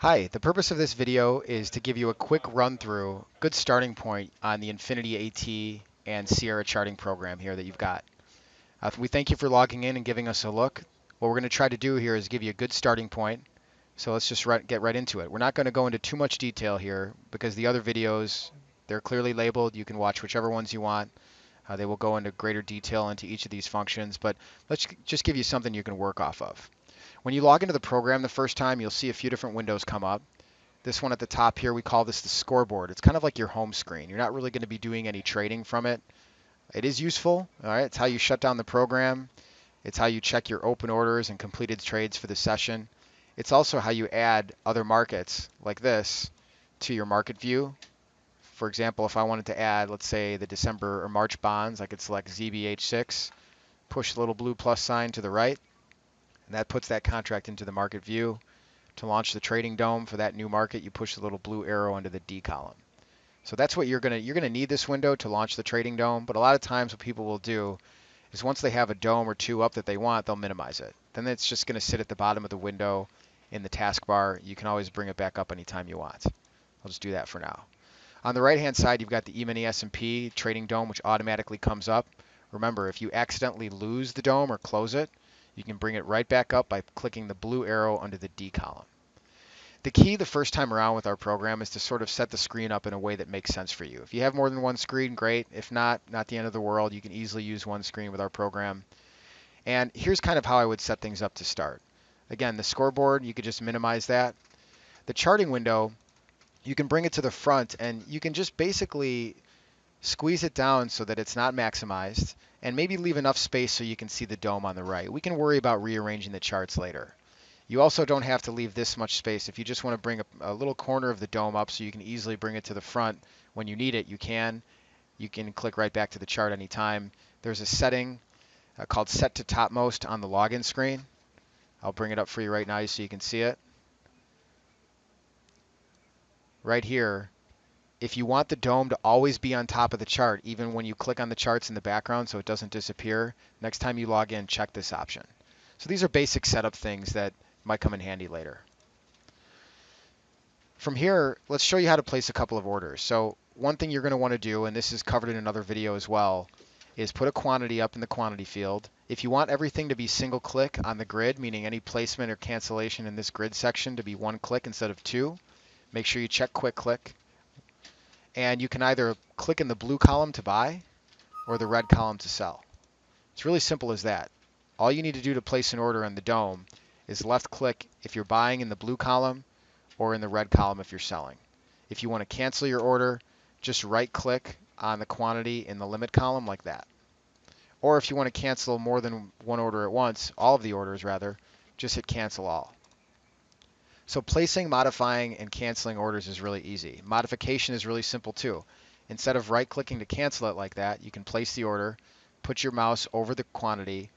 Hi, the purpose of this video is to give you a quick run through, good starting point on the Infinity AT and Sierra charting program here that you've got. We thank you for logging in and giving us a look. What we're going to try to do here is give you a good starting point. So let's just get right into it. We're not going to go into too much detail here because the other videos, they're clearly labeled. You can watch whichever ones you want. They will go into greater detail into each of these functions, but let's just give you something you can work off of. When you log into the program the first time, you'll see a few different windows come up. This one at the top here, we call this the scoreboard. It's kind of like your home screen. You're not really going to be doing any trading from it. It is useful. All right, it's how you shut down the program. It's how you check your open orders and completed trades for the session. It's also how you add other markets like this to your market view. For example, if I wanted to add, let's say, the December or March bonds, I could select ZBH6, push the little blue plus sign to the right, and that puts that contract into the market view. To launch the trading dome for that new market, you push the little blue arrow into the D column. So that's what you're gonna need this window to launch the trading dome. But a lot of times what people will do is once they have a dome or two up that they want, they'll minimize it. Then it's just gonna sit at the bottom of the window in the taskbar. You can always bring it back up anytime you want. I'll just do that for now. On the right hand side, you've got the E-mini S&P trading dome, which automatically comes up. Remember, if you accidentally lose the dome or close it, you can bring it right back up by clicking the blue arrow under the D column. The key the first time around with our program is to sort of set the screen up in a way that makes sense for you. If you have more than one screen, great. If not, not the end of the world. You can easily use one screen with our program. And here's kind of how I would set things up to start. Again, the scoreboard, you could just minimize that. The charting window, you can bring it to the front and you can just basically squeeze it down so that it's not maximized and maybe leave enough space so you can see the dome on the right. We can worry about rearranging the charts later. You also don't have to leave this much space. If you just want to bring a little corner of the dome up so you can easily bring it to the front when you need it, you can. You can click right back to the chart anytime. There's a setting called Set to Topmost on the login screen. I'll bring it up for you right now so you can see it. Right here, if you want the dome to always be on top of the chart, even when you click on the charts in the background so it doesn't disappear, next time you log in, check this option. So these are basic setup things that might come in handy later. From here, let's show you how to place a couple of orders. So one thing you're going to want to do, and this is covered in another video as well, is put a quantity up in the quantity field. If you want everything to be single click on the grid, meaning any placement or cancellation in this grid section to be one click instead of two, make sure you check quick click. And you can either click in the blue column to buy or the red column to sell. It's really simple as that. All you need to do to place an order in the dome is left click if you're buying in the blue column or in the red column if you're selling. If you want to cancel your order, just right click on the quantity in the limit column like that. Or if you want to cancel more than one order at once, all of the orders rather, just hit cancel all. So placing, modifying, and canceling orders is really easy. Modification is really simple too. Instead of right clicking to cancel it like that, you can place the order, put your mouse over the quantity,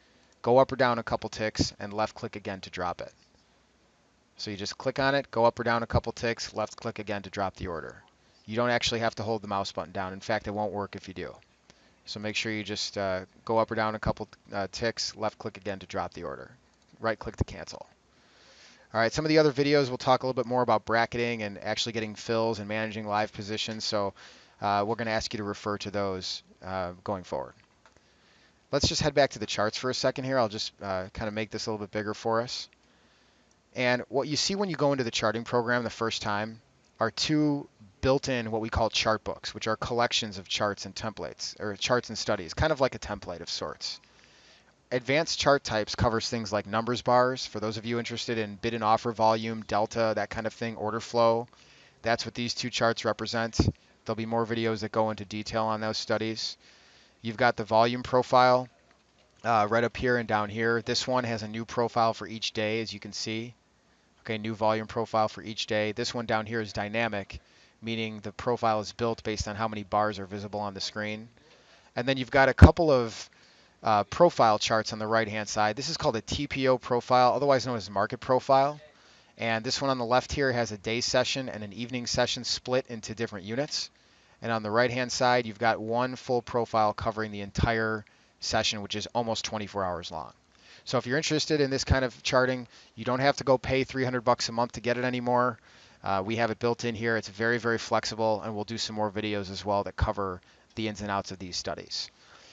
go up or down a couple ticks, and left click again to drop it. So you just click on it, go up or down a couple ticks, left click again to drop the order. You don't actually have to hold the mouse button down. In fact, it won't work if you do. So make sure you just go up or down a couple ticks, left click again to drop the order. Right click to cancel. All right, some of the other videos we'll talk a little bit more about bracketing and actually getting fills and managing live positions. So we're going to ask you to refer to those going forward. Let's just head back to the charts for a second here. I'll just kind of make this a little bit bigger for us. And what you see when you go into the charting program the first time are two built-in what we call chart books, which are collections of charts and templates, or charts and studies, kind of like a template of sorts. Advanced chart types covers things like numbers bars, for those of you interested in bid and offer volume, delta, that kind of thing, order flow. That's what these two charts represent. There'll be more videos that go into detail on those studies. You've got the volume profile right up here and down here. This one has a new profile for each day, as you can see. Okay, new volume profile for each day. This one down here is dynamic, meaning the profile is built based on how many bars are visible on the screen. And then you've got a couple of profile charts on the right-hand side. This is called a TPO profile, otherwise known as market profile. And this one on the left here has a day session and an evening session split into different units. And on the right-hand side, you've got one full profile covering the entire session, which is almost 24 hours long. So if you're interested in this kind of charting, you don't have to go pay $300 a month to get it anymore. We have it built in here. It's very, very flexible, and we'll do some more videos as well that cover the ins and outs of these studies.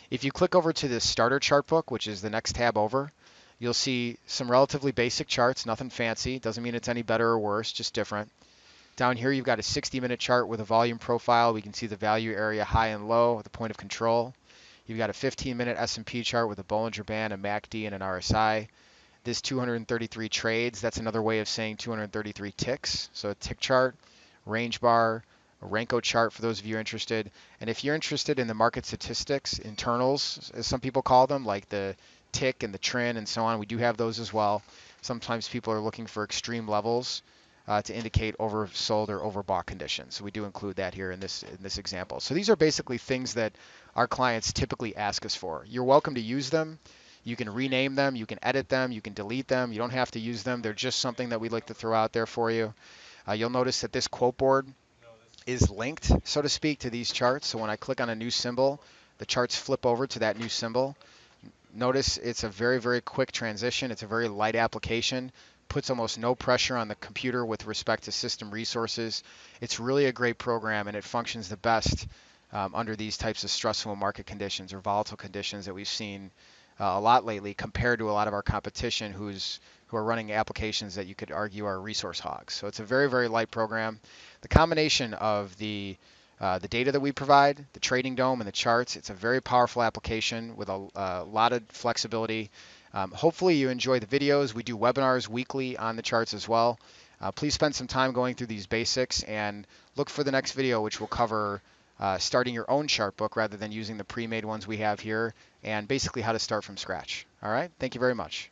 If you click over to the starter chart book, which is the next tab over, you'll see some relatively basic charts, nothing fancy. Doesn't mean it's any better or worse, just different. Down here, you've got a 60-minute chart with a volume profile. We can see the value area high and low, the point of control. You've got a 15-minute S&P chart with a Bollinger Band, a MACD, and an RSI. This 233 trades, that's another way of saying 233 ticks. So a tick chart, range bar, a Renko chart for those of you interested. And if you're interested in the market statistics, internals, as some people call them, like the tick and the trend and so on, we do have those as well. Sometimes people are looking for extreme levels to indicate oversold or overbought conditions. So we do include that here in this example. So these are basically things that our clients typically ask us for. You're welcome to use them. You can rename them, you can edit them, you can delete them. You don't have to use them. They're just something that we like to throw out there for you. You'll notice that this quote board is linked, so to speak, to these charts. So when I click on a new symbol, the charts flip over to that new symbol. Notice it's a very, very quick transition. It's a very light application. Puts almost no pressure on the computer with respect to system resources. It's really a great program, and it functions the best under these types of stressful market conditions or volatile conditions that we've seen a lot lately, compared to a lot of our competition who are running applications that you could argue are resource hogs. So it's a very, very light program. The combination of the data that we provide, the trading dome and the charts, it's a very powerful application with a lot of flexibility. Hopefully you enjoy the videos. We do webinars weekly on the charts as well. Please spend some time going through these basics and look for the next video, which will cover starting your own chart book rather than using the pre-made ones we have here, and basically how to start from scratch. All right, thank you very much.